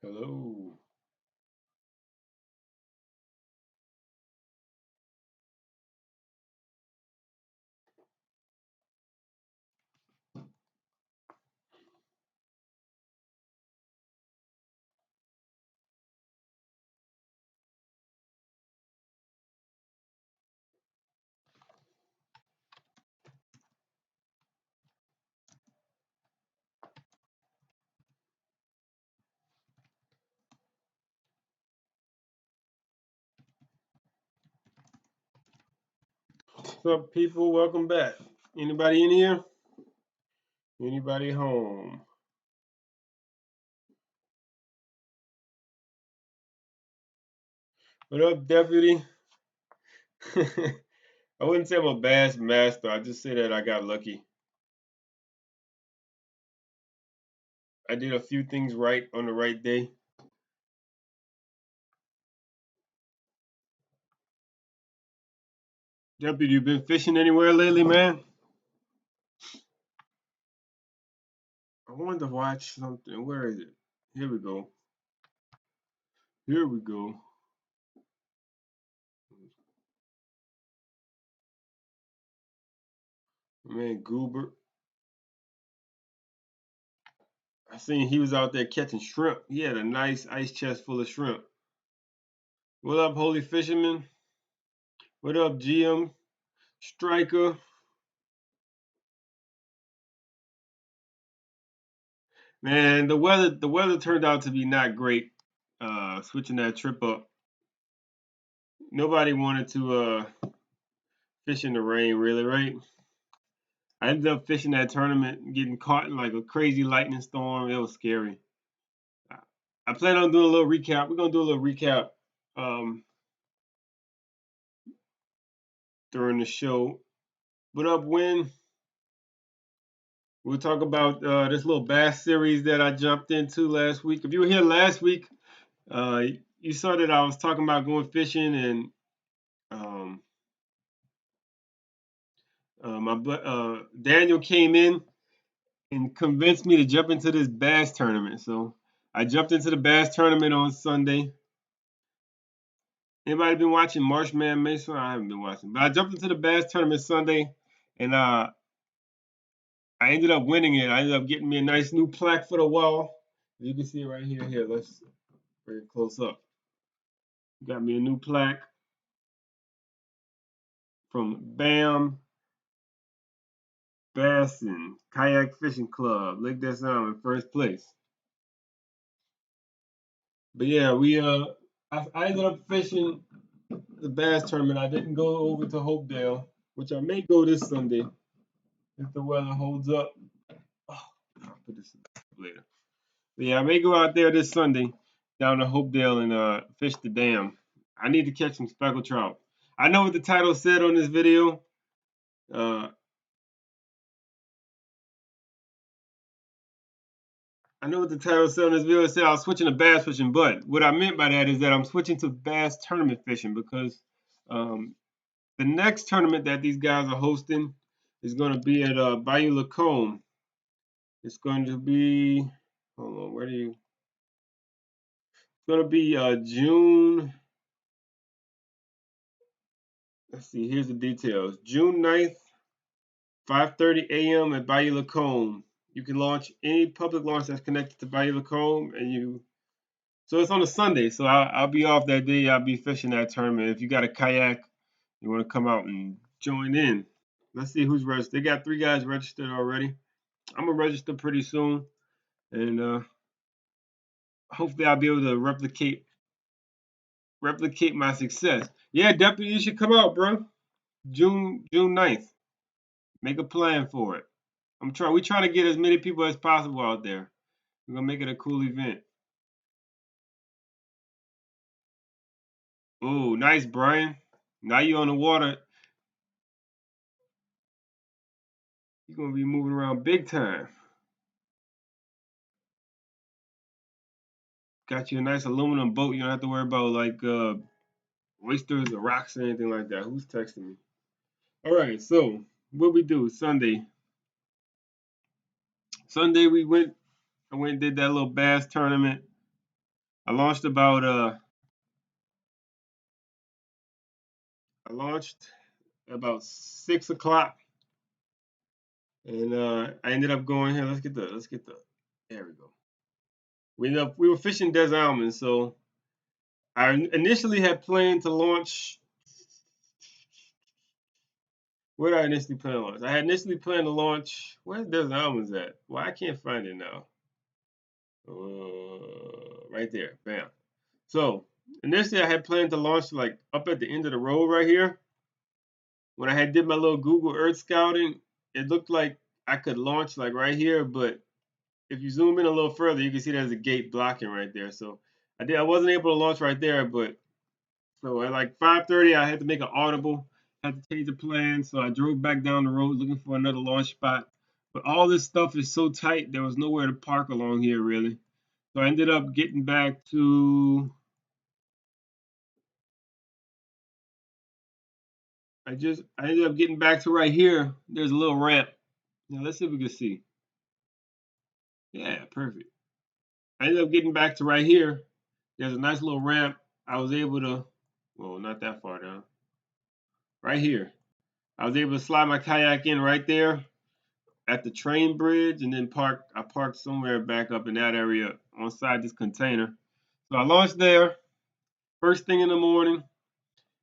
Hello. What's up, people? Welcome back. Anybody in here? Anybody home? What up, deputy? I wouldn't say I'm a bass master. I just say that I got lucky. I did a few things right on the right day. Deputy, you been fishing anywhere lately, man? I wanted to watch something. Where is it? Here we go. Here we go. Man, Goober. I seen he was out there catching shrimp. He had a nice ice chest full of shrimp. What up, Holy Fisherman? What up, GM? Striker? Man, the weather turned out to be not great. Switching that trip up. Nobody wanted to fish in the rain, really, right? I ended up fishing that tournament, getting caught in like a crazy lightning storm. It was scary. I I plan on doing a little recap. We're gonna do a little recap um, during the show. What up, Win? We'll talk about this little bass series that I jumped into last week. If you were here last week, uh, you saw that I was talking about going fishing and um, Daniel came in and convinced me to jump into this bass tournament. So I jumped into the bass tournament on Sunday. Anybody been watching Marshman Mason? I haven't been watching, but I jumped into the bass tournament Sunday, and I ended up winning it. I ended up getting me a nice new plaque for the wall. You can see it right here. Here, let's bring it close up. Got me a new plaque from BAM Bass and Kayak Fishing Club. Lake That Sound in first place. But yeah, I ended up fishing the bass tournament. I didn't go over to Hopedale, which I may go this Sunday if the weather holds up. Oh, I'll put this later. But yeah, I may go out there this Sunday down to Hopedale and fish the dam. I need to catch some speckled trout. I know what the title said on this video. Uh, I know what the title said on this video. It said I was switching to bass fishing, but what I meant by that is that I'm switching to bass tournament fishing because um, the next tournament that these guys are hosting is going to be at Bayou Lacombe. It's going to be, hold on, where do you? It's going to be June. Let's see. Here's the details. June 9th, 5:30 a.m. at Bayou Lacombe. You can launch any public launch that's connected to Bayou Lacombe, and you. So it's on a Sunday, so I'll be off that day. I'll be fishing that tournament. If you got a kayak, you want to come out and join in. Let's see who's registered. They got 3 guys registered already. I'm gonna register pretty soon, and hopefully I'll be able to replicate my success. Yeah, deputy, you should come out, bro. June 9th. Make a plan for it. We trying to get as many people as possible out there. We're gonna make it a cool event. Oh, nice, Brian. Now you on the water. You're gonna be moving around big time. Got you a nice aluminum boat. You don't have to worry about like oysters or rocks or anything like that. Who's texting me? All right, so what we do Sunday. Sunday we went. I went and did that little bass tournament. I launched about I launched about 6 o'clock, and I ended up going here. Let's get the there we go. We were fishing desert almonds, so I initially had planned to launch. Where did I initially plan to launch? I had initially planned to launch. Where's desert almonds at? Well, I can't find it now. Right there, bam. So initially I had planned to launch like up at the end of the road right here. When I had did my little Google Earth scouting, it looked like I could launch like right here, but if you zoom in a little further, you can see there's a gate blocking right there. So I wasn't able to launch right there, but so at like 5:30 I had to make an audible, had to change the plan. So I drove back down the road looking for another launch spot. But all this stuff is so tight, there was nowhere to park along here really. So I ended up getting back to I ended up getting back to right here. There's a little ramp. Now let's see if we can see. Yeah, perfect. I ended up getting back to right here. There's a nice little ramp. I was able to, well, not that far down. Right here. I was able to slide my kayak in right there at the train bridge and then I parked somewhere back up in that area on side this container. So I launched there first thing in the morning,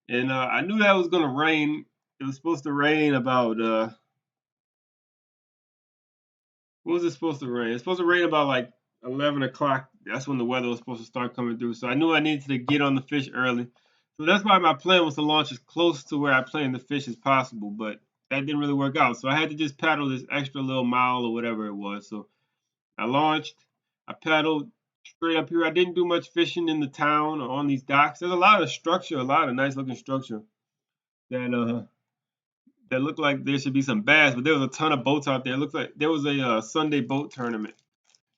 and I knew that it was gonna rain. It was supposed to rain about what was it supposed to rain? It's supposed to rain about like 11 o'clock. That's when the weather was supposed to start coming through. So I knew I needed to get on the fish early. So that's why my plan was to launch as close to where I planned the fish as possible. But that didn't really work out. So I had to just paddle this extra little mile or whatever it was. So I launched. I paddled straight up here. I didn't do much fishing in the town or on these docks. There's a lot of structure, a lot of nice looking structure that that looked like there should be some bass, but there was a ton of boats out there. It looked like there was a Sunday boat tournament.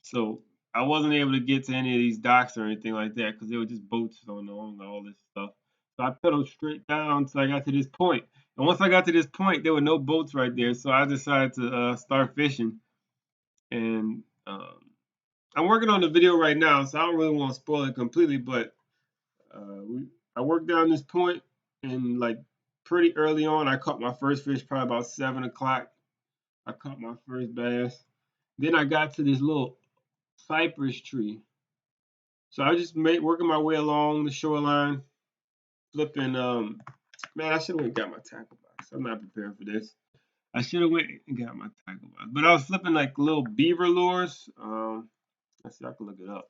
So I wasn't able to get to any of these docks or anything like that because there were just boats on all this stuff. So I pedaled straight down until I got to this point. And once I got to this point, there were no boats right there. So I decided to start fishing. And I'm working on the video right now, so I don't really want to spoil it completely. But I worked down this point, and like pretty early on, I caught my first fish, probably about 7 o'clock. I caught my first bass. Then I got to this little cypress tree. So I just working my way along the shoreline, flipping. Man, I should have went and got my tackle box. I'm not prepared for this. I should have went and got my tackle box, but I was flipping like little beaver lures. Let's see, I can look it up.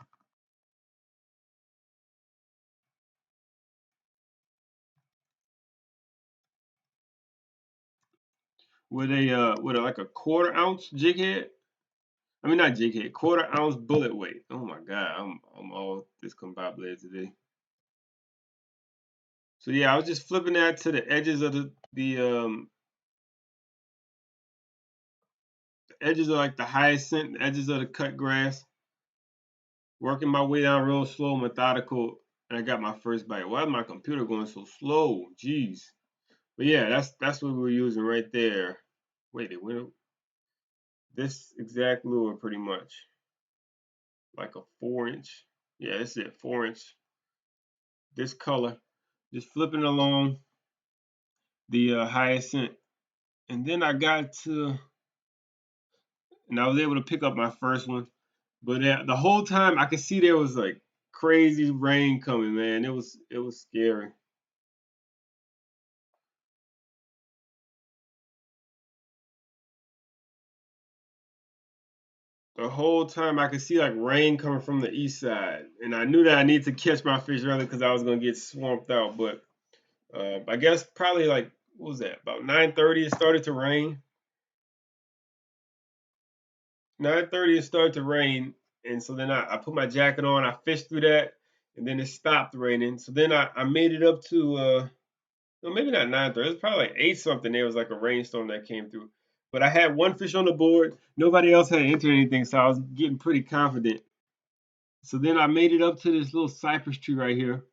With a like a quarter-ounce jig head. I mean not jig head, quarter-ounce bullet weight. Oh my god, I'm all discombobulated today. So yeah, I was just flipping that to the edges of the edges of like the hyacinth, edges of the cut grass, working my way down real slow, methodical, and I got my first bite. Why is my computer going so slow? Jeez. But yeah, that's what we were using right there. Wait, it went this exact lure pretty much. Like a 4 inch. Yeah, that's it, 4 inch. This color. Just flipping along the hyacinth. And then and I was able to pick up my first one. But the whole time I could see there was like crazy rain coming, man. It was scary. The whole time I could see like rain coming from the east side, and I knew that I needed to catch my fish early because I was gonna get swamped out. But I guess probably like what was that? About 9:30 it started to rain. 9:30 it started to rain, and so then I put my jacket on. I fished through that, and then it stopped raining. So then I made it up to no, maybe not 9:30. It was probably like 8 something. There was like a rainstorm that came through. But I had one fish on the board. Nobody else had entered anything, so I was getting pretty confident. So then I made it up to this little cypress tree right here.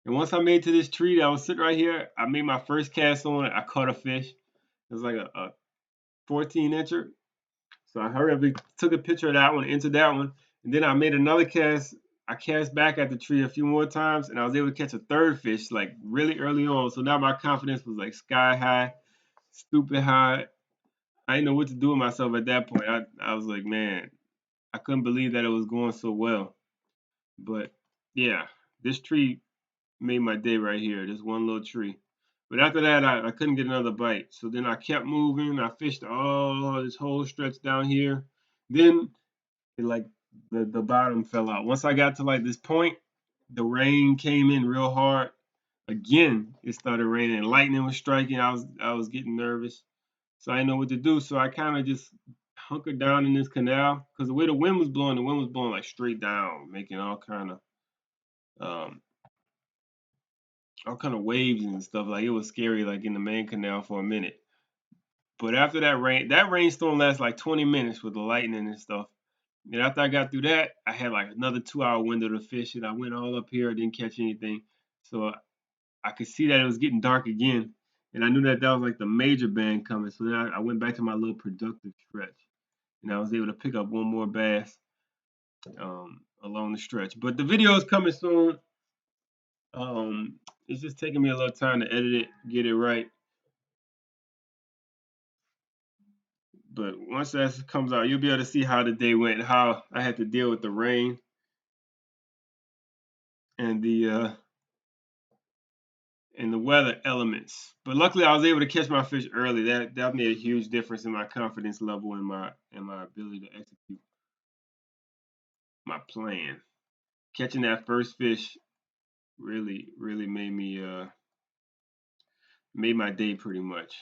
And once I made it to this tree that was sitting right here, I made my first cast on it. I caught a fish. It was like a 14 incher. So I hurried up, took a picture of that one, entered that one. And then I made another cast. I cast back at the tree a few more times, and I was able to catch a third fish like really early on. So now my confidence was like sky high, stupid high. I didn't know what to do with myself at that point. I was like, man, I couldn't believe that it was going so well. But yeah, this tree made my day right here. This one little tree. But after that, I couldn't get another bite. So then I kept moving. I fished all this whole stretch down here. Then it, like the bottom fell out. Once I got to like this point, the rain came in real hard. Again, it started raining. Lightning was striking. I was getting nervous. So I didn't know what to do. So I kind of just hunkered down in this canal because the way the wind was blowing like straight down, making um, all kind of waves and stuff. Like it was scary, like in the main canal for a minute. But after that rainstorm lasted like 20 minutes with the lightning and stuff. And after I got through that, I had like another 2 hour window to fish, and I went all up here, didn't catch anything. So I could see that it was getting dark again, and I knew that that was like the major band coming. So then I went back to my little productive stretch, and I was able to pick up one more bass along the stretch. But the video is coming soon. It's just taking me a little time to edit it, get it right. But once that comes out, you'll be able to see how the day went, how I had to deal with the rain and the weather elements. But luckily, I was able to catch my fish early. That made a huge difference in my confidence level and my ability to execute my plan. Catching that first fish really made my day pretty much.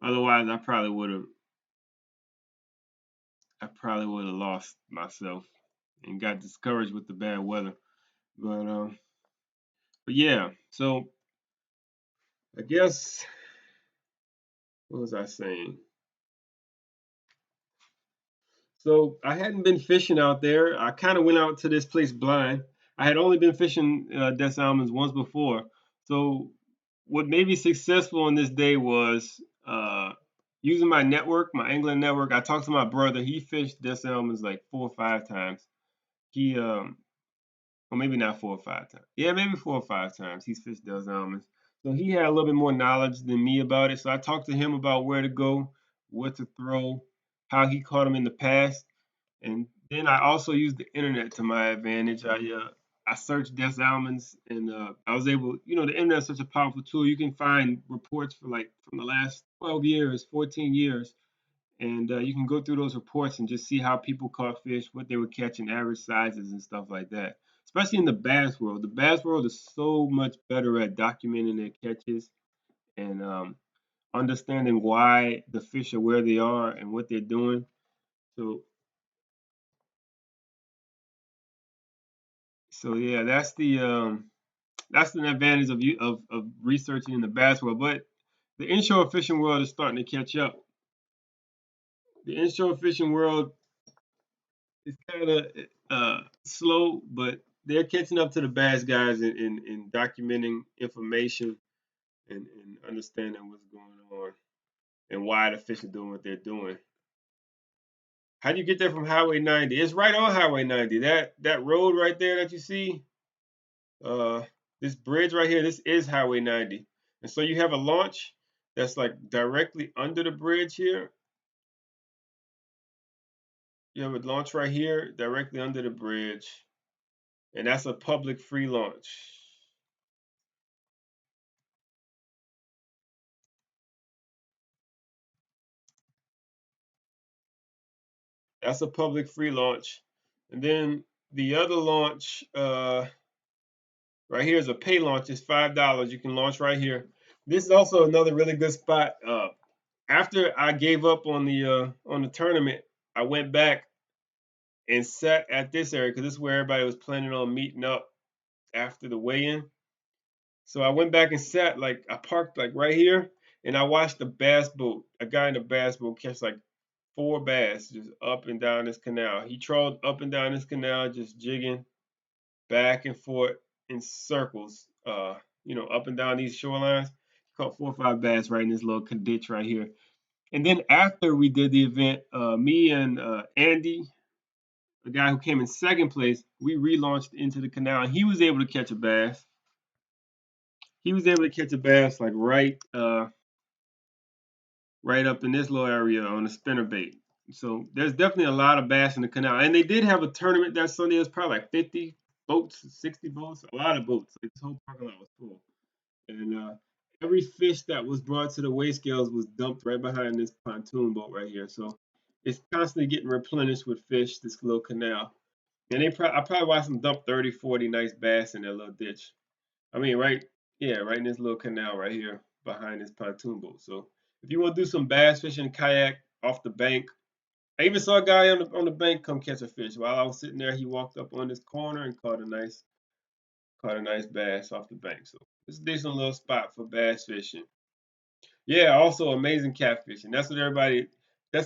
Otherwise, I probably would have lost myself and got discouraged with the bad weather. But yeah. So I guess what was I saying? So I hadn't been fishing out there. I kind of went out to this place blind. I had only been fishing Des Allemands once before. So what made me successful on this day was using my network, my angling network. I talked to my brother. He fished Des Allemands like 4 or 5 times. He or maybe not 4 or 5 times. Yeah, maybe 4 or 5 times. He's fished Des Allemands. So he had a little bit more knowledge than me about it. So I talked to him about where to go, what to throw, how he caught them in the past. And then I also used the internet to my advantage. I searched Des Allemands, and I was able, the internet is such a powerful tool. You can find reports for like from the last 12 years, 14 years, and you can go through those reports and just see how people caught fish, what they were catching, average sizes, and stuff like that. Especially in the bass world. The bass world is so much better at documenting their catches and understanding why the fish are where they are and what they're doing. So So yeah, that's an advantage of you of researching in the bass world. But the inshore fishing world is starting to catch up. The inshore fishing world is kind of slow, but they're catching up to the bass guys in documenting information and understanding what's going on and why the fish are doing what they're doing. How do you get there from Highway 90? It's right on Highway 90. That road right there that you see, uh, this bridge right here, this is Highway 90. And so you have a launch that's like directly under the bridge here. You have a launch right here directly under the bridge, and that's a public free launch. That's a public free launch. And then the other launch right here is a pay launch. It's $5. You can launch right here. This is also another really good spot. After I gave up on the tournament, I went back and sat at this area because this is where everybody was planning on meeting up after the weigh-in. So I went back and sat, like I parked like right here, and I watched a guy in a bass boat catch like 4 bass just up and down this canal. He trawled up and down this canal, just jigging back and forth in circles, up and down these shorelines. Caught 4 or 5 bass right in this little ditch right here. And then after we did the event, me and Andy, the guy who came in second place, we relaunched into the canal, and he was able to catch a bass. He was able to catch a bass like right up in this little area on a spinner bait. So there's definitely a lot of bass in the canal. And they did have a tournament that Sunday. It was probably like 50 boats, 60 boats, a lot of boats. Like this whole parking lot was full. And every fish that was brought to the weigh scales was dumped right behind this pontoon boat right here. So it's constantly getting replenished with fish, this little canal. And I probably watched them dump 30, 40 nice bass in that little ditch. I mean, right in this little canal right here behind this pontoon boat. So if you want to do some bass fishing, kayak off the bank, I even saw a guy on the bank come catch a fish. While I was sitting there, he walked up on this corner and caught a nice bass off the bank. So it's a decent little spot for bass fishing. Yeah, also amazing catfishing. That's what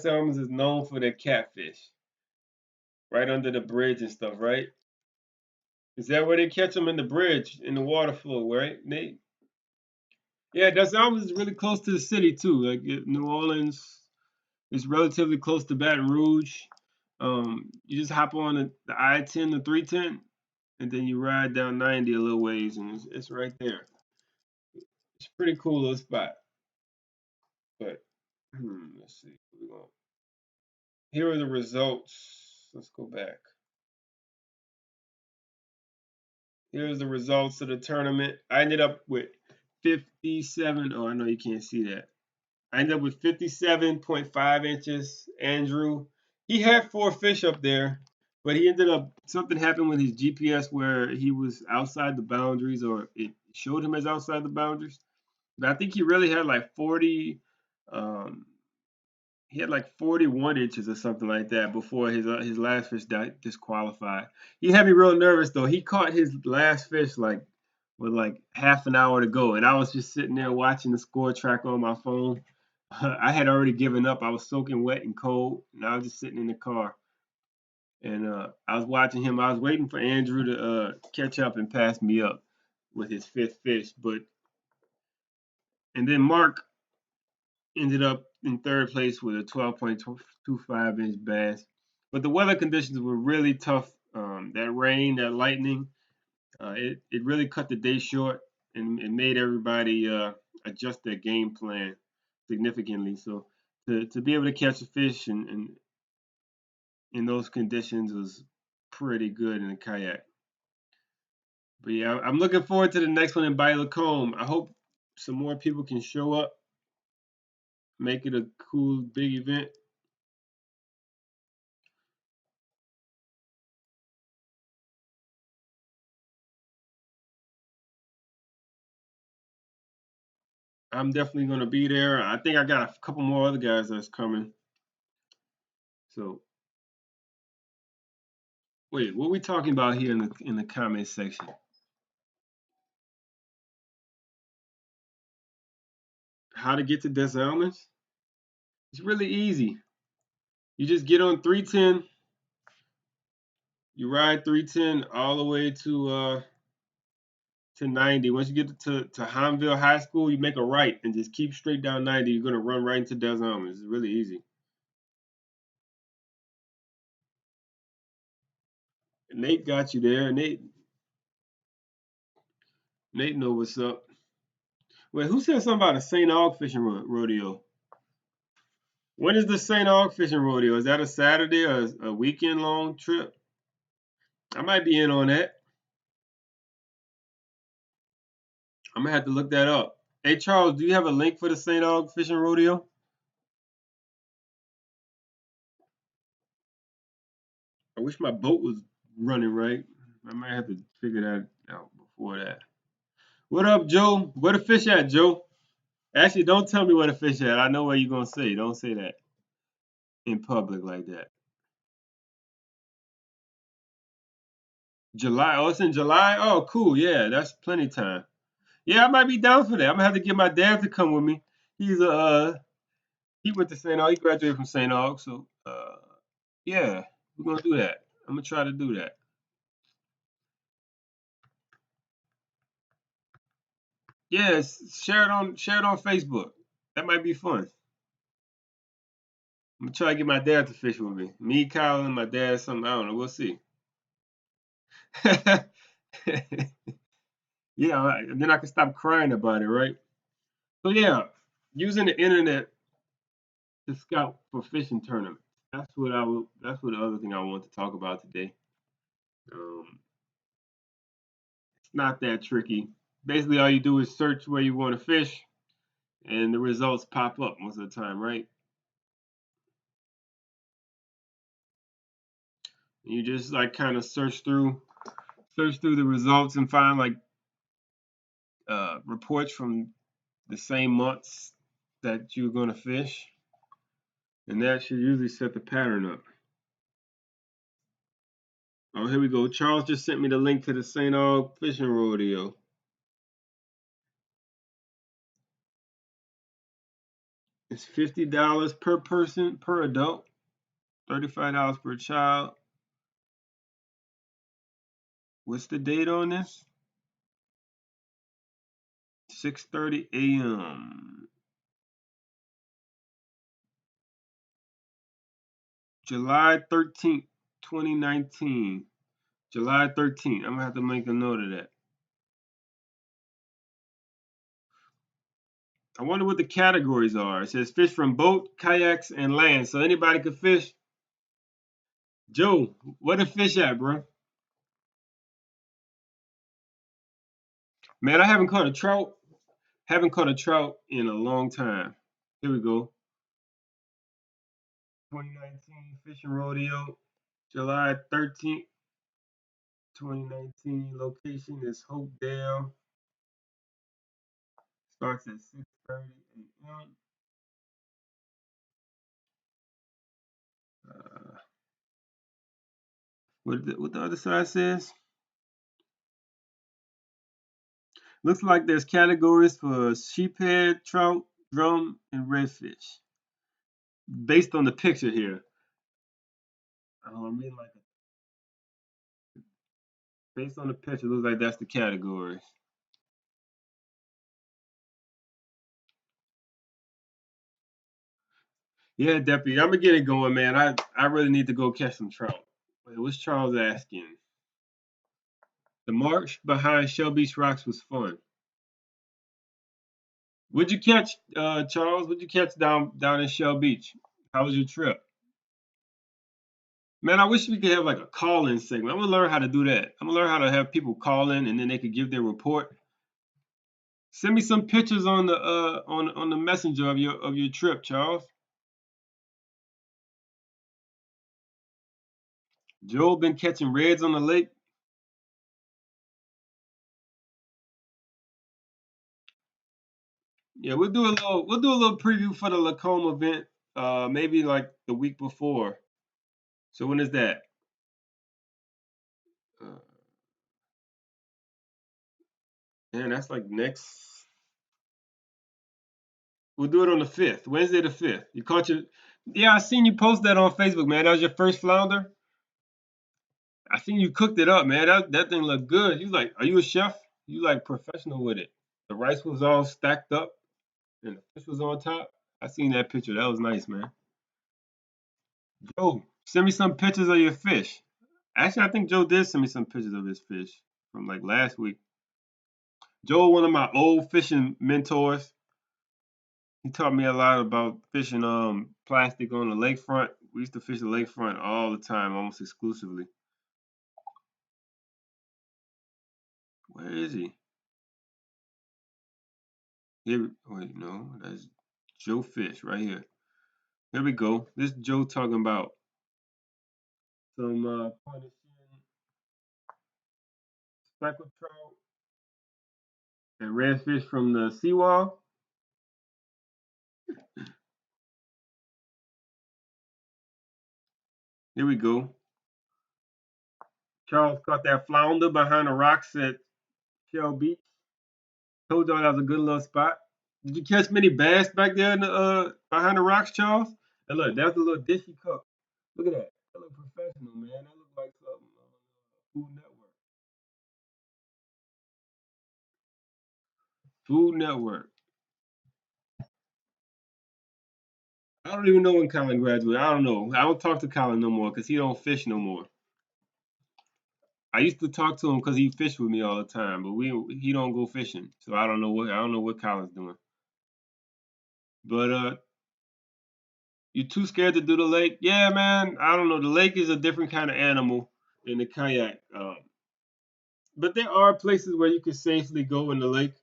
Elms is known for, their catfish, right under the bridge and stuff, right? Is that where they catch them, in the bridge, in the water flow, right, Nate? Yeah, Des Albans is really close to the city too. Like New Orleans is relatively close to Baton Rouge. You just hop on the I-10, the 310, and then you ride down 90 a little ways, and it's right there. It's a pretty cool little spot. But let's see. Here are the results. Let's go back. Here's the results of the tournament. I ended up with 57. Oh, I know you can't see that. I ended up with 57.5 inches. Andrew, he had 4 fish up there, but he ended up, something happened with his GPS where he was outside the boundaries, or it showed him as outside the boundaries. But I think he really had like 40, um, he had like 41 inches or something like that before his last fish got disqualified. He had me real nervous though. He caught his last fish like with like half an hour to go, and I was just sitting there watching the score track on my phone. I had already given up. I was soaking wet and cold, and I was just sitting in the car. And I was watching him. I was waiting for Andrew to catch up and pass me up with his 5th fish. And then Mark ended up in 3rd place with a 12.25 inch bass. But the weather conditions were really tough. That rain, that lightning, it really cut the day short, and it made everybody adjust their game plan significantly. So to be able to catch a fish and in those conditions was pretty good in a kayak. But yeah, I'm looking forward to the next one in Bay Lacombe. I hope some more people can show up, make it a cool big event. I'm definitely gonna be there. I think I got a couple more other guys that's coming. So wait, what are we talking about here in the comment section? How to get to Des Allemands? It's really easy. You just get on 310, you ride 310 all the way to 90. Once you get to Hamville High School, you make a right and just keep straight down 90. You're gonna run right into Des Allemands. It's really easy. And Nate got you there. Nate know what's up. Wait, who said something about a St. Aug fishing rodeo? When is the St. Aug fishing rodeo? Is that a Saturday or a weekend long trip? I might be in on that. I'm gonna have to look that up. Hey Charles, do you have a link for the St. Aug fishing rodeo? I wish my boat was running right. I might have to figure that out before that. What up, Joe? Where the fish at, Joe? Actually, don't tell me where the fish at. I know what you're gonna say. Don't say that in public like that. July. Oh, it's in July. Oh, cool. Yeah, that's plenty time. Yeah, I might be down for that. I'm gonna have to get my dad to come with me. He's a he went to St. Aug. He graduated from St. Aug. So yeah, we're gonna do that. I'm gonna try to do that. Yes, share it on Facebook. That might be fun. I'm gonna try to get my dad to fish with me. Me, Kyle, and my dad. Something I don't know. We'll see. Yeah, and then I can stop crying about it, right? So yeah, using the internet to scout for fishing tournaments. That's what I will. That's what the other thing I want to talk about today. It's not that tricky. Basically, all you do is search where you want to fish, and the results pop up most of the time, right? And you just like kind of search through the results and find like reports from the same months that you're going to fish, and that should usually set the pattern up. Oh, here we go. Charles just sent me the link to the St. Aug Fishing Rodeo. It's $50 per person per adult, $35 per child. What's the date on this? 6:30 a.m. July 13th, 2019. July 13th. I'm gonna have to make a note of that. I wonder what the categories are. It says fish from boat, kayaks, and land. So anybody could fish. Joe, where the fish at, bro? Man, I haven't caught a trout. Haven't caught a trout in a long time. Here we go. 2019 Fishing Rodeo, July 13th, 2019. Location is Hopedale. Starts at 6:30 a.m. Uh, what the other side says? Looks like there's categories for sheephead, trout, drum, and redfish. Based on the picture here, I'm reading like based on the picture, looks like that's the categories. Yeah, deputy, I'm gonna get it going, man. I really need to go catch some trout. Wait, what's Charles asking? The march behind Shell Beach Rocks was fun. What'd you catch, Charles? What'd you catch down in Shell Beach? How was your trip? Man, I wish we could have like a call-in segment. I'm gonna learn how to do that. I'm gonna learn how to have people call in and then they could give their report. Send me some pictures on the on the messenger of your trip, Charles. Joe been catching reds on the lake. Yeah, we'll do a little preview for the Lacombe event. Maybe like the week before. So when is that? Uh, Man, that's like next. We'll do it on the 5th, Wednesday the 5th. You caught your. Yeah, I seen you post that on Facebook, man. That was your first flounder. I seen you cooked it up, man. That thing looked good. You like, are you a chef? You like professional with it. The rice was all stacked up and the fish was on top. I seen that picture. That was nice, man. Joe, send me some pictures of your fish. Actually, I think Joe did send me some pictures of his fish from like last week. Joe, one of my old fishing mentors, he taught me a lot about fishing plastic on the lakefront. We used to fish the lakefront all the time, almost exclusively. Where is he? Here, wait, no, that's Joe Fish right here. Here we go. This Joe talking about some punishing speckled trout and redfish from the seawall. Here we go. Charles caught that flounder behind the rocks at Shell Beach. Told y'all that was a good little spot. Did you catch many bass back there in the, behind the rocks, Charles? And look, that's the little dish he cooked. Look at that. That look professional, man. That look like something on Food Network. Food Network. I don't even know when Colin graduated. I don't know. I don't talk to Colin no more because he don't fish no more. I used to talk to him because he fished with me all the time, but he don't go fishing, so I don't know what Colin's doing. But you too scared to do the lake? Yeah, man. I don't know. The lake is a different kind of animal than the kayak. But there are places where you can safely go in the lake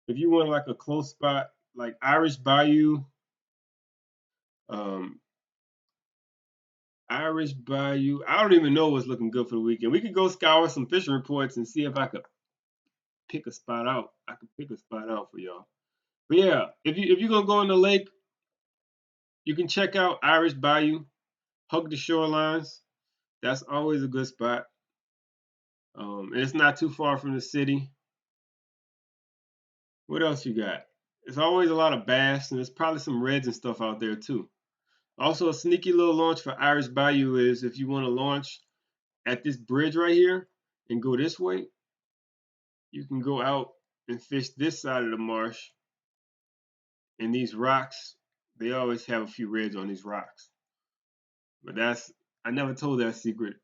if you want like a close spot, like Irish Bayou. Um, Irish Bayou. I don't even know what's looking good for the weekend. We could go scour some fishing reports and see if I could pick a spot out. I could pick a spot out for y'all. But yeah, if you're gonna go in the lake, you can check out Irish Bayou, hug the shorelines. That's always a good spot. And it's not too far from the city. What else you got? There's always a lot of bass, and there's probably some reds and stuff out there too. Also, a sneaky little launch for Irish Bayou is if you want to launch at this bridge right here and go this way, you can go out and fish this side of the marsh. And these rocks, they always have a few reds on these rocks. But I never told that secret.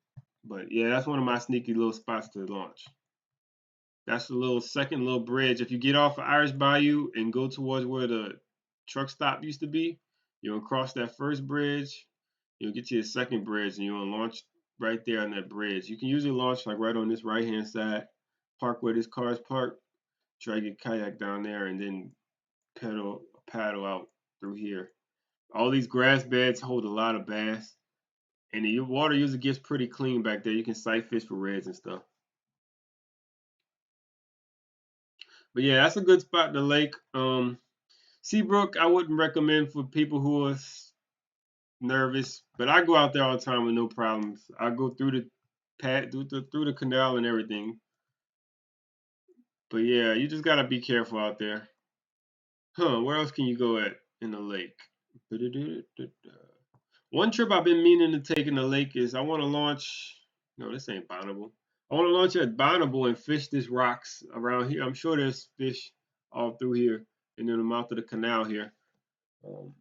But yeah, that's one of my sneaky little spots to launch. That's the little second little bridge. If you get off of Irish Bayou and go towards where the truck stop used to be, you'll cross that first bridge. You'll get to the second bridge and you'll launch right there on that bridge. You can usually launch like right on this right hand side, park where this car is parked, try to get kayak down there, and then paddle out through here. All these grass beds hold a lot of bass, and the water usually gets pretty clean back there. You can sight fish for reds and stuff. But yeah, that's a good spot in the lake. Seabrook, I wouldn't recommend for people who are nervous, but I go out there all the time with no problems. I go through the through the canal and everything. But yeah, you just gotta be careful out there. Huh? Where else can you go at in the lake? One trip I've been meaning to take in the lake is I want to launch. No, this ain't Bonneville. I want to launch at Bonneville and fish these rocks around here. I'm sure there's fish all through here and in the mouth of the canal here. Um,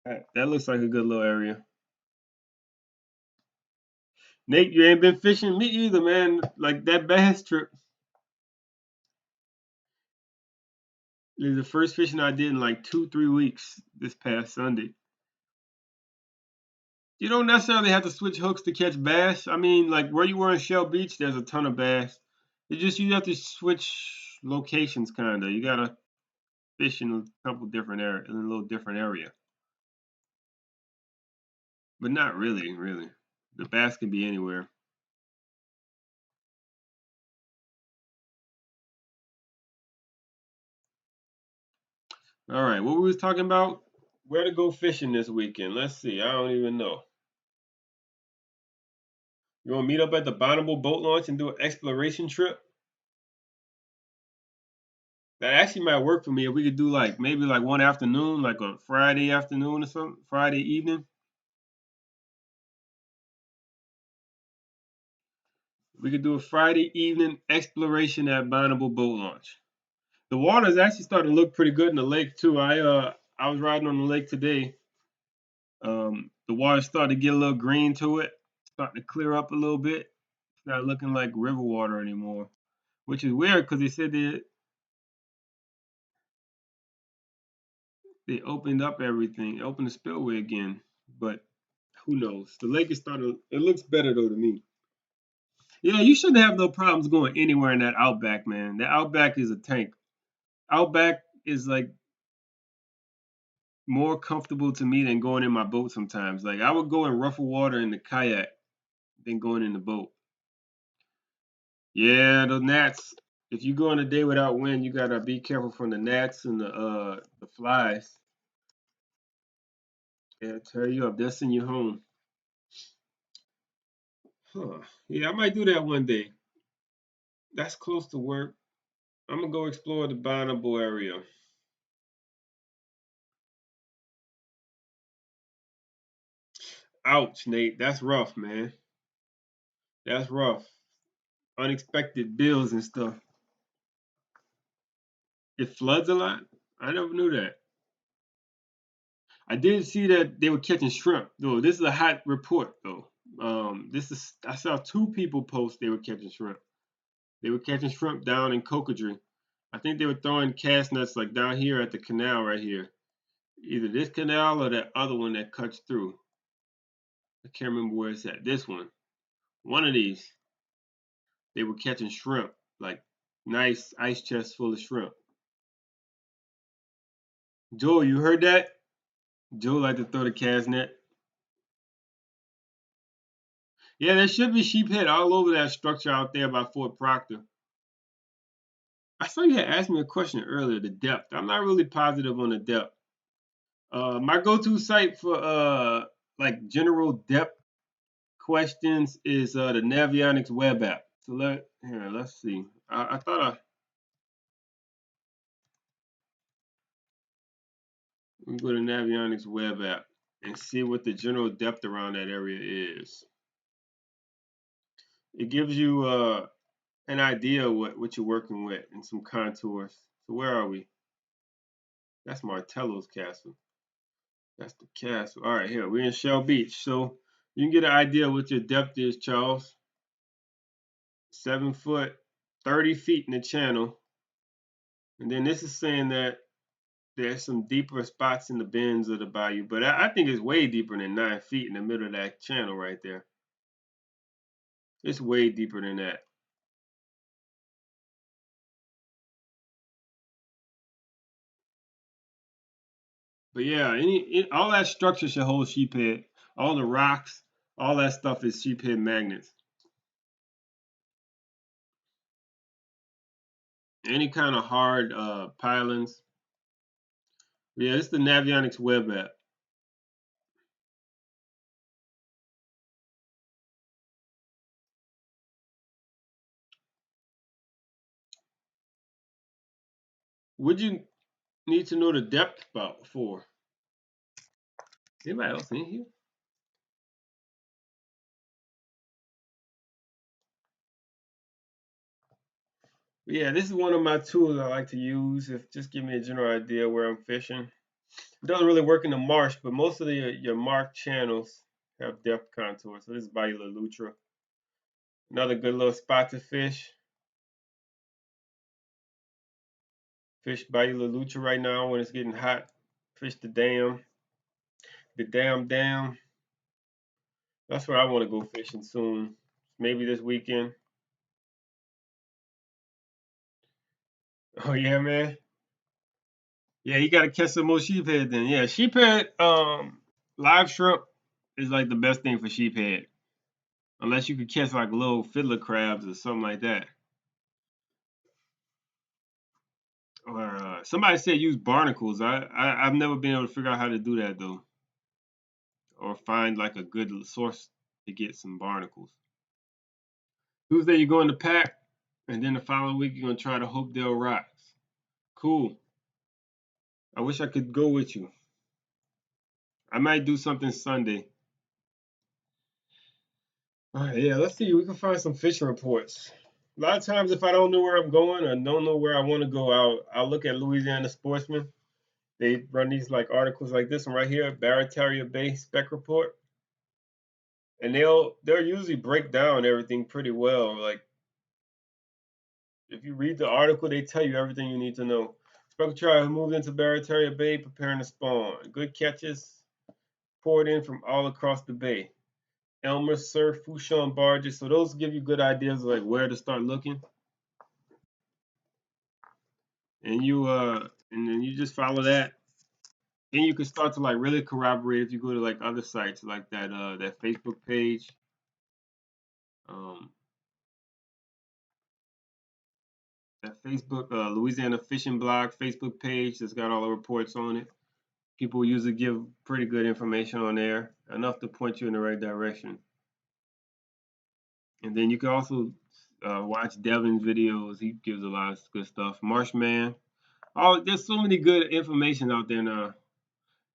that looks like a good little area. Nate, you ain't been fishing? Me either, man. Like that bass trip is the first fishing I did in like 2, 3 weeks this past Sunday. You don't necessarily have to switch hooks to catch bass. I mean, like where you were in Shell Beach, there's a ton of bass. It's just you have to switch locations, kinda. You gotta fish in a couple different area, in a little different area, but not really, really. The bass can be anywhere. All right, what we was talking about? Where to go fishing this weekend? Let's see. I don't even know. You want to meet up at the Bonneville boat launch and do an exploration trip? That actually might work for me if we could do like maybe like one afternoon, like a Friday afternoon or something, Friday evening. We could do a Friday evening exploration at Bonneville boat launch. The water is actually starting to look pretty good in the lake too. I was riding on the lake today. The water started to get a little green to it, starting to clear up a little bit. It's not looking like river water anymore, which is weird because they said they opened up everything, opened the spillway again. But who knows? The lake is starting. It looks better though to me. Yeah, you shouldn't have no problems going anywhere in that outback, man. The outback is a tank. Outback is like more comfortable to me than going in my boat sometimes. Like I would go in rougher water in the kayak than going in the boat. Yeah, the gnats. If you go on a day without wind, you gotta be careful from the gnats and the flies. Yeah, tear you up. They'll send you home. Huh. Yeah, I might do that one day. That's close to work. I'm gonna go explore the Bonneville area. Ouch, Nate. That's rough, man. That's rough. Unexpected bills and stuff. It floods a lot. I never knew that. I did see that they were catching shrimp though. This is a hot report though. I saw 2 people post they were catching shrimp. They were catching shrimp down in Cocodrie. I think they were throwing cast nets like down here at the canal right here. Either this canal or that other one that cuts through. I can't remember where it's at. This one. One of these. They were catching shrimp. Like nice ice chest full of shrimp. Joe, you heard that? Joe like to throw the cast net. Yeah, there should be sheephead all over that structure out there by Fort Proctor. I saw you had asked me a question earlier, the depth. I'm not really positive on the depth. My go-to site for like general depth questions is the Navionics web app. So let's see. I thought we go to Navionics web app and see what the general depth around that area is. It gives you an idea of what you're working with and some contours. So where are we? That's Martello's castle. That's the castle. All right, here we're in Shell Beach. So you can get an idea of what your depth is, Charles. 7 foot, 30 feet in the channel. And then this is saying that there's some deeper spots in the bends of the bayou, but I think it's way deeper than 9 feet in the middle of that channel right there. It's way deeper than that. But yeah, all that structure should hold sheephead. All the rocks, all that stuff is sheephead magnets. Any kind of hard pilings. Yeah, it's the Navionics web app. Would you need to know the depth about for? Anybody else in here? But yeah, this is one of my tools I like to use. If just give me a general idea where I'm fishing. It doesn't really work in the marsh, but most of your marked channels have depth contours. So this is Bayou La Lutra. Another good little spot to fish. Fish Bayou La Lutra right now when it's getting hot. Fish the dam. The dam. That's where I want to go fishing soon. Maybe this weekend. Oh yeah, man. Yeah, you gotta catch some more sheephead then. Yeah, sheephead, live shrimp is like the best thing for sheephead. Unless you could catch like little fiddler crabs or something like that. Or somebody said use barnacles. I've never been able to figure out how to do that though. Or find like a good source to get some barnacles. Tuesday you're going to pack, and then the following week you're gonna try the Hopedale Rocks. Cool. I wish I could go with you. I might do something Sunday. All right, yeah, let's see. We can find some fishing reports. A lot of times, if I don't know where I'm going or don't know where I want to go, I'll look at Louisiana Sportsman. They run these like articles like this one right here, Barataria Bay Spec Report, and they'll usually break down everything pretty well. Like if you read the article, they tell you everything you need to know. Speckled trout have moved into Barataria Bay, preparing to spawn. Good catches poured in from all across the bay. Elmer, Surf, Fouchon barges. So those give you good ideas of like where to start looking. And then you just follow that. Then you can start to like really corroborate if you go to like other sites like that Facebook page. Um, that Facebook Louisiana Fishing Blog Facebook page that's got all the reports on it. People usually give pretty good information on there, enough to point you in the right direction. And then you can also watch Devin's videos. He gives a lot of good stuff. Marshman. Oh, there's so many good information out there now.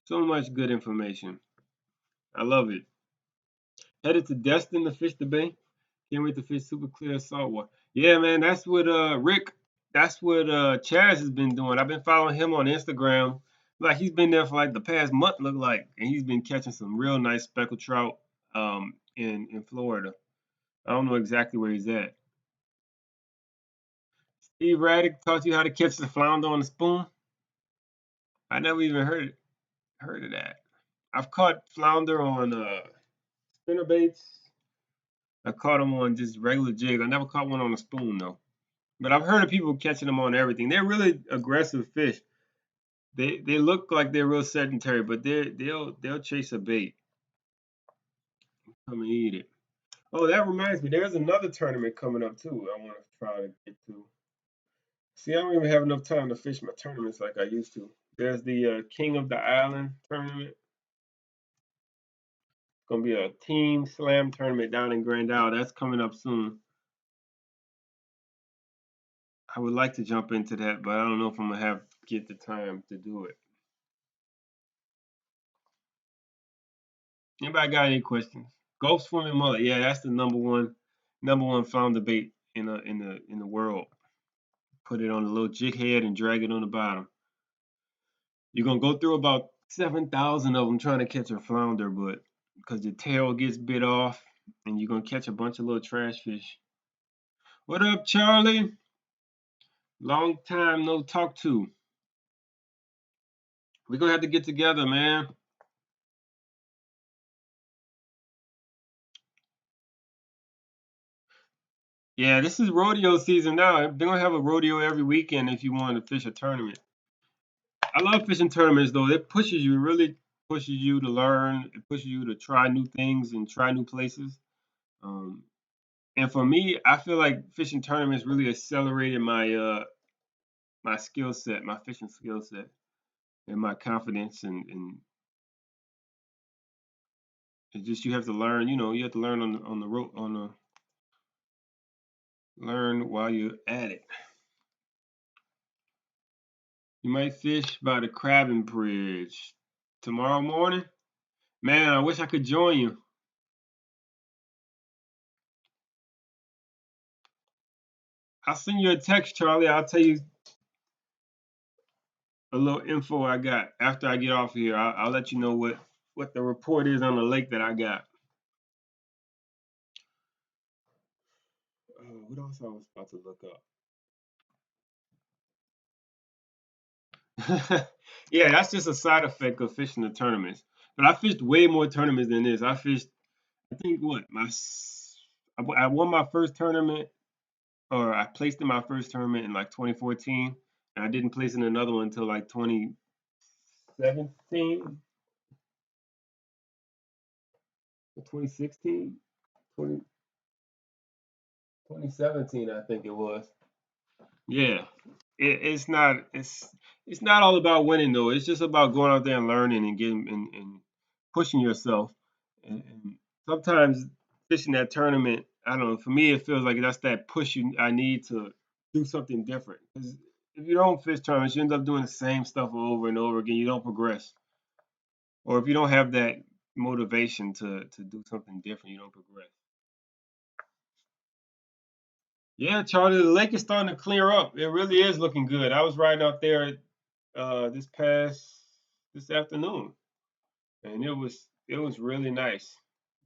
So much good information. I love it. Headed to Destin to fish the bay. Can't wait to fish super clear saltwater. Yeah, man, that's what Rick. That's what Chaz has been doing. I've been following him on Instagram. Like he's been there for like the past month, look like, and he's been catching some real nice speckled trout in Florida. I don't know exactly where he's at. Steve Raddick taught you how to catch the flounder on a spoon. I never even heard of that. I've caught flounder on spinner baits. I caught them on just regular jigs. I never caught one on a spoon though. But I've heard of people catching them on everything. They're really aggressive fish. They look like they're real sedentary, but they'll chase a bait. Come and eat it. Oh, that reminds me. There's another tournament coming up too. I want to try to get to. See, I don't even have enough time to fish my tournaments like I used to. There's the King of the Island tournament. It's gonna be a team slam tournament down in Grand Isle. That's coming up soon. I would like to jump into that, but I don't know if I'm gonna get the time to do it. Anybody got any questions? Gulf swimming mullet, yeah, that's the number one flounder bait in the world. Put it on a little jig head and drag it on the bottom. You're gonna go through about 7,000 of them trying to catch a flounder, but because your tail gets bit off, and you're gonna catch a bunch of little trash fish. What up, Charlie? Long time no talk to. We're gonna have to get together, man. Yeah, this is rodeo season now. They're gonna have a rodeo every weekend if you want to fish a tournament. I love fishing tournaments though. It pushes you, really pushes you to learn. It pushes you to try new things and try new places. Um, and for me, I feel like fishing tournaments really accelerated my skill set, my fishing skill set, and my confidence. And it's just you have to learn. You have to learn on the road learn while you're at it. You might fish by the crabbing bridge tomorrow morning. Man, I wish I could join you. I'll send you a text, Charlie. I'll tell you a little info I got after I get off here. I'll let you know what the report is on the lake that I got. What else I was about to look up? Yeah, that's just a side effect of fishing the tournaments. But I fished way more tournaments than this. I fished, I think what I won my first tournament, or I placed in my first tournament in like 2014, and I didn't place in another one until like 2017 or 2016, 2017, I think it was. Yeah, it's not all about winning though. It's just about going out there and learning and getting and pushing yourself. And sometimes fishing that tournament, I don't know. For me, it feels like that's that push I need to do something different. 'Cause if you don't fish tournaments, you end up doing the same stuff over and over again. You don't progress. Or if you don't have that motivation to do something different, you don't progress. Yeah, Charlie, the lake is starting to clear up. It really is looking good. I was riding out there this afternoon, and it was really nice.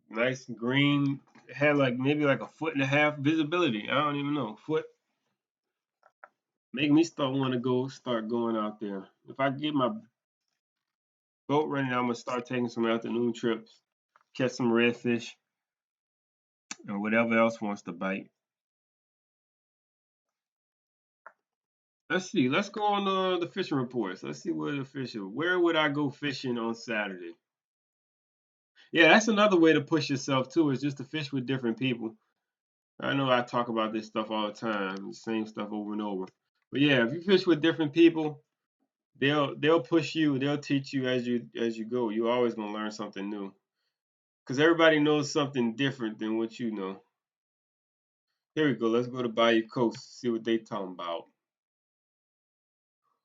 Nice green. It had like maybe like a foot and a half visibility. I don't even know. Foot. Make me start going out there. If I get my boat running, I'm gonna start taking some afternoon trips, catch some redfish, and whatever else wants to bite. Let's see. Let's go on the fishing reports. Let's see where the fish are. Where would I go fishing on Saturday? Yeah, that's another way to push yourself too, is just to fish with different people. I know I talk about this stuff all the time, the same stuff over and over. But yeah, if you fish with different people, they'll push you, they'll teach you as you go. You're always gonna learn something new. Because everybody knows something different than what you know. Here we go. Let's go to Bayou Coast, see what they talking about.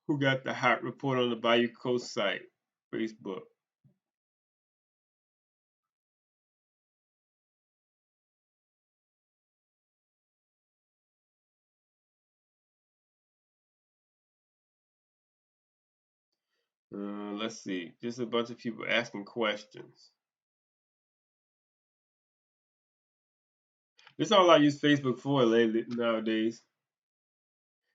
Who got the hot report on the Bayou Coast site? Facebook. Let's see. Just a bunch of people asking questions. This is all I use Facebook for lately nowadays.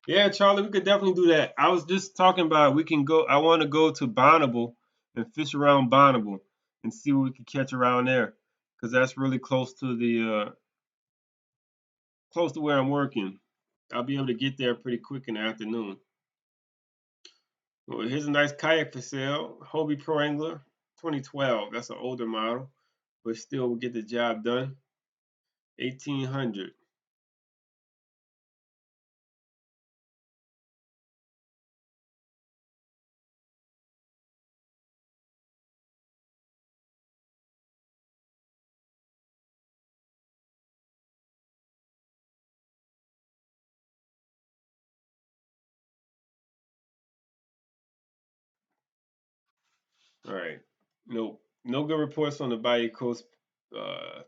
Yeah, Charlie, we could definitely do that. I was just talking about we can go. I want to go to Bonneville and fish around Bonneville and see what we can catch around there, because that's really close to where I'm working. I'll be able to get there pretty quick in the afternoon. Well, here's a nice kayak for sale. Hobie Pro Angler 2012. That's an older model, but still will get the job done. 1800. All right. Nope. No good reports on the Bayou Coast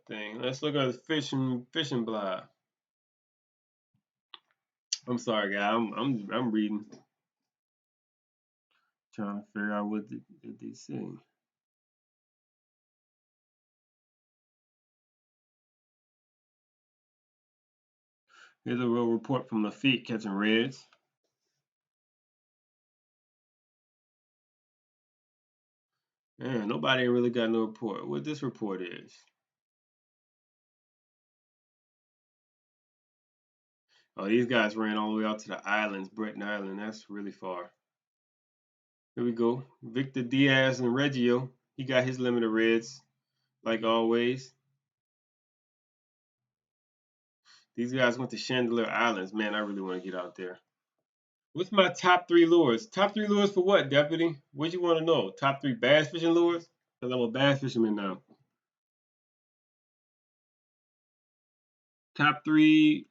thing. Let's look at the fishing blog. I'm sorry, guy. I'm reading, trying to figure out what did they say. Here's a real report from Lafitte catching reds. Man, nobody ain't really got no report. What this report is? Oh, these guys ran all the way out to the islands, Breton Island. That's really far. Here we go. Victor Diaz and Reggio. He got his limit of reds, like always. These guys went to Chandelier Islands. Man, I really want to get out there. What's my top three lures? Top three lures for what, Deputy? What you want to know? Top three bass fishing lures? Because I'm a bass fisherman now. Top three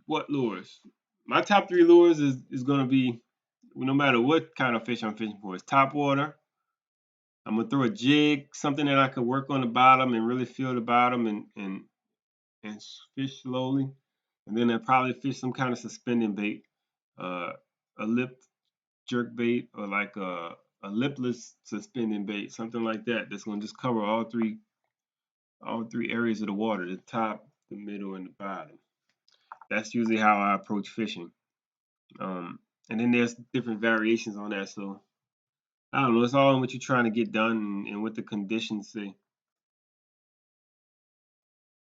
what lures? My top three lures is going to be, no matter what kind of fish I'm fishing for, it's top water. I'm going to throw a jig, something that I could work on the bottom and really feel the bottom and fish slowly. And then I probably fish some kind of suspending bait, uh, a lip jerk bait or like a lipless suspending bait, something like that. That's going to just cover all three areas of the water, the top, the middle, and the bottom. That's usually how I approach fishing. Um, and then there's different variations on that. So I don't know. It's all in what you're trying to get done and what the conditions say.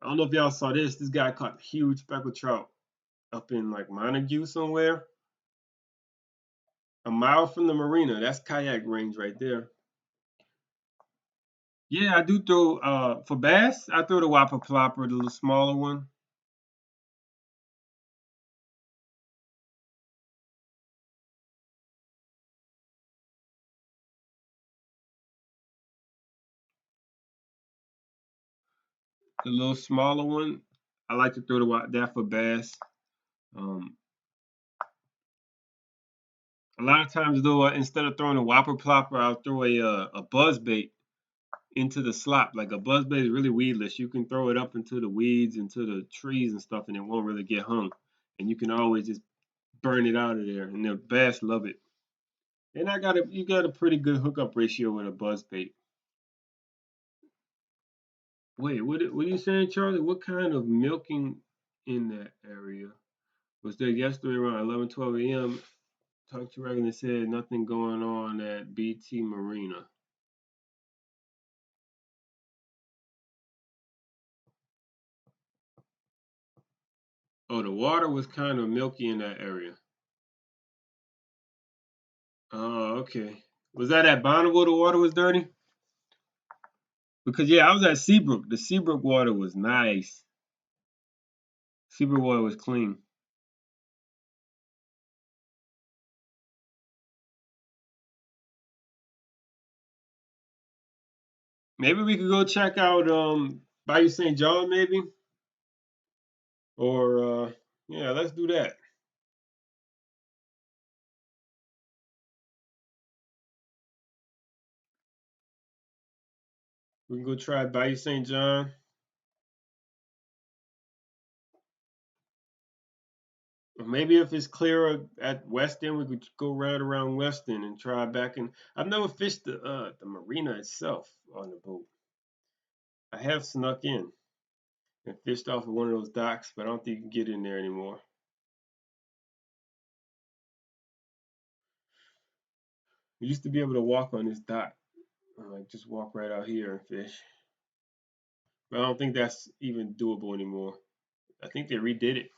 I don't know if y'all saw this. This guy caught huge speckled trout up in like Montague somewhere, a mile from the marina. That's kayak range right there. Yeah, I do throw for bass. I throw the whopper plopper, the little smaller one. The little smaller one. I like to throw that for bass. Um, a lot of times though, instead of throwing a whopper plopper, I'll throw a buzz bait into the slop. Like a buzz bait is really weedless. You can throw it up into the weeds, into the trees and stuff, and it won't really get hung. And you can always just burn it out of there. And the bass love it. And you got a pretty good hookup ratio with a buzz bait. Wait, what are you saying, Charlie? What kind of milking in that area? Was there yesterday around 11, 12 a.m.? Talked to Reagan and said nothing going on at BT Marina. Oh, the water was kind of milky in that area. Oh, okay. Was that at Bonneville the water was dirty? Because yeah, I was at Seabrook. The Seabrook water was nice. Seabrook water was clean. Maybe we could go check out Bayou St. John maybe? Or yeah, let's do that. We can go try Bayou St. John. Or maybe if it's clearer at Weston, we could go right around Weston and try back in. I've never fished the marina itself on the boat. I have snuck in and fished off of one of those docks, but I don't think you can get in there anymore. We used to be able to walk on this dock, like just walk right out here and fish. But I don't think that's even doable anymore. I think they redid it.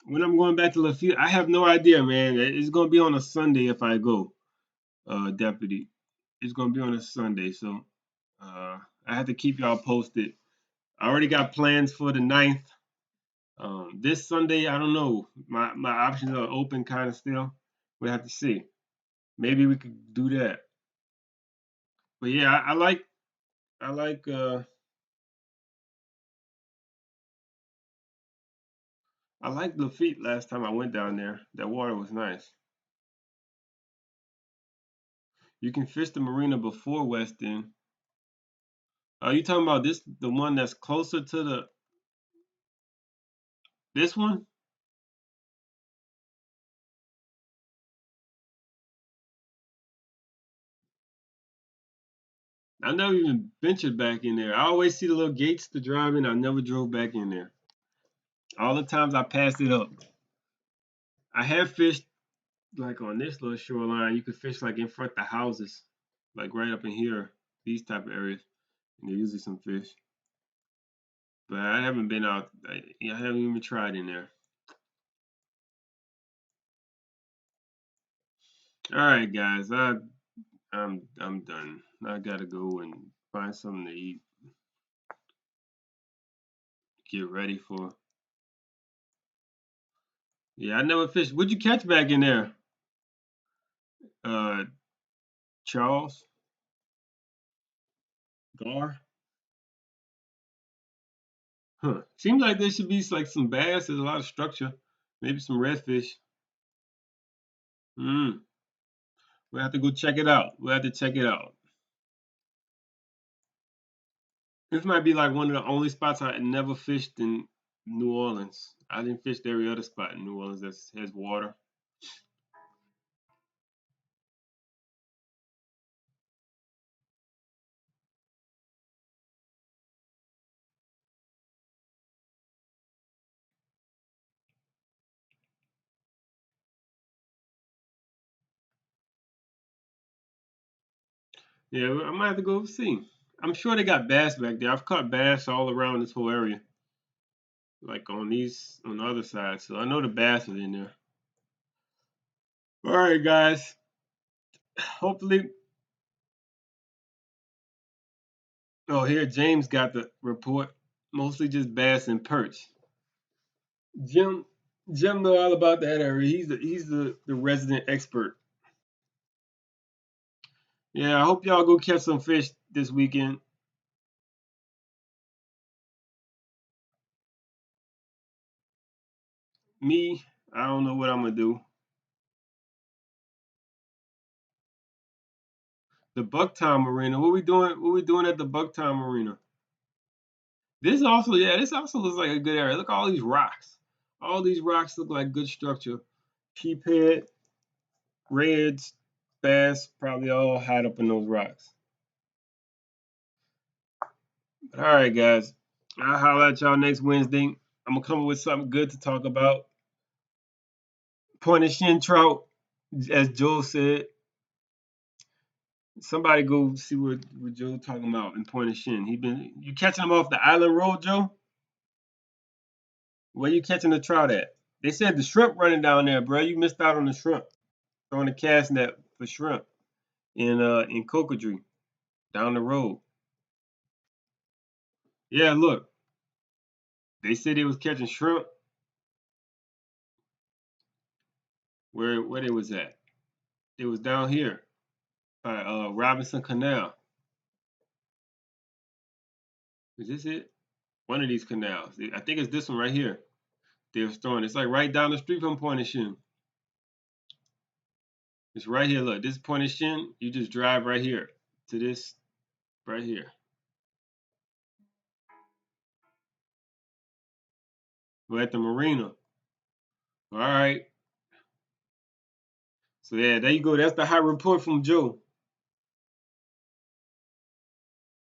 When I'm going back to Lafitte, I have no idea, man. It's gonna be on a Sunday if I go, deputy. It's gonna be on a Sunday, so I have to keep y'all posted. I already got plans for the 9th. This Sunday, I don't know. My options are open kind of still. We have to see. Maybe we could do that. But yeah, I like I liked Lafitte last time I went down there. That water was nice. You can fish the marina before Weston. Are you talking about the one that's closer to this one? I never even ventured back in there. I always see the little gates to drive in. I never drove back in there. All the times I passed it up. I have fished like on this little shoreline. You could fish like in front of the houses, like right up in here, these type of areas. And there's usually some fish. But I haven't been out. I haven't even tried in there. All right, guys. I'm done. I gotta go and find something to eat. Get ready for. Yeah, I never fished. What'd you catch back in there, uh, Charles? Gar? Huh. Seems like there should be like some bass. There's a lot of structure. Maybe some redfish. Hmm. We'll have to go check it out. We'll have to check it out. This might be like one of the only spots I never fished in New Orleans. I didn't fish every other spot in New Orleans that has water. Yeah, I might have to go see. I'm sure they got bass back there. I've caught bass all around this whole area, like on the other side. So I know the bass is in there. All right, guys. Hopefully, oh here James got the report. Mostly just bass and perch. Jim, Jim know all about that area. He's the resident expert. Yeah, I hope y'all go catch some fish this weekend. Me, I don't know what I'm gonna do. The Bucktown Marina. What we doing? What we doing at the Bucktown Marina? This also looks like a good area. Look at all these rocks. All these rocks look like good structure. Sheephead, reds, bass, probably all hide up in those rocks. But all right, guys. I'll holler at y'all next Wednesday. I'm gonna come up with something good to talk about. Point and shin trout, as Joe said. Somebody go see what Joe talking about in Point and Shin. You catching them off the island road, Joe? Where you catching the trout at? They said the shrimp running down there, bro. You missed out on the shrimp. Throwing a cast net for shrimp in Cocodrie down the road. Yeah, look. They said they was catching shrimp where they was at. It was down here by Robinson Canal. Is this it? One of these canals. I think it's this one right here. They was throwing. It's like right down the street from Point and Shin. It's right here. Look, this Point and Shin. You just drive right here to this right here. We're at the marina. All right. So yeah, there you go. That's the hot report from Joe.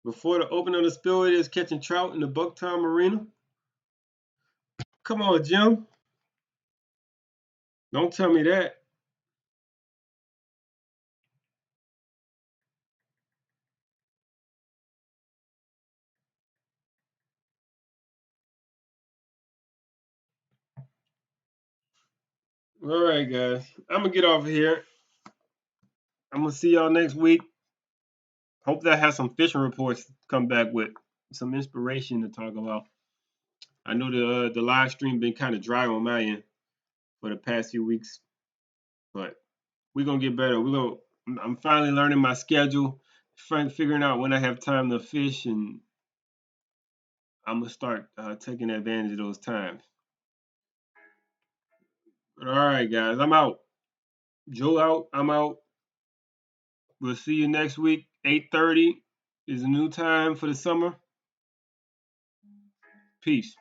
Before the opening of the spillway, is catching trout in the Bucktown Marina. Come on, Jim. Don't tell me that. All right, guys. I'm gonna get off of here. I'm gonna see y'all next week. Hope that I have some fishing reports to come back with, some inspiration to talk about. I know the live stream been kind of dry on my end for the past few weeks, but we're gonna get better. I'm finally learning my schedule, figuring out when I have time to fish, and I'm gonna start taking advantage of those times. But all right, guys, I'm out. Joe out. I'm out. We'll see you next week. 8:30 is a new time for the summer. Peace.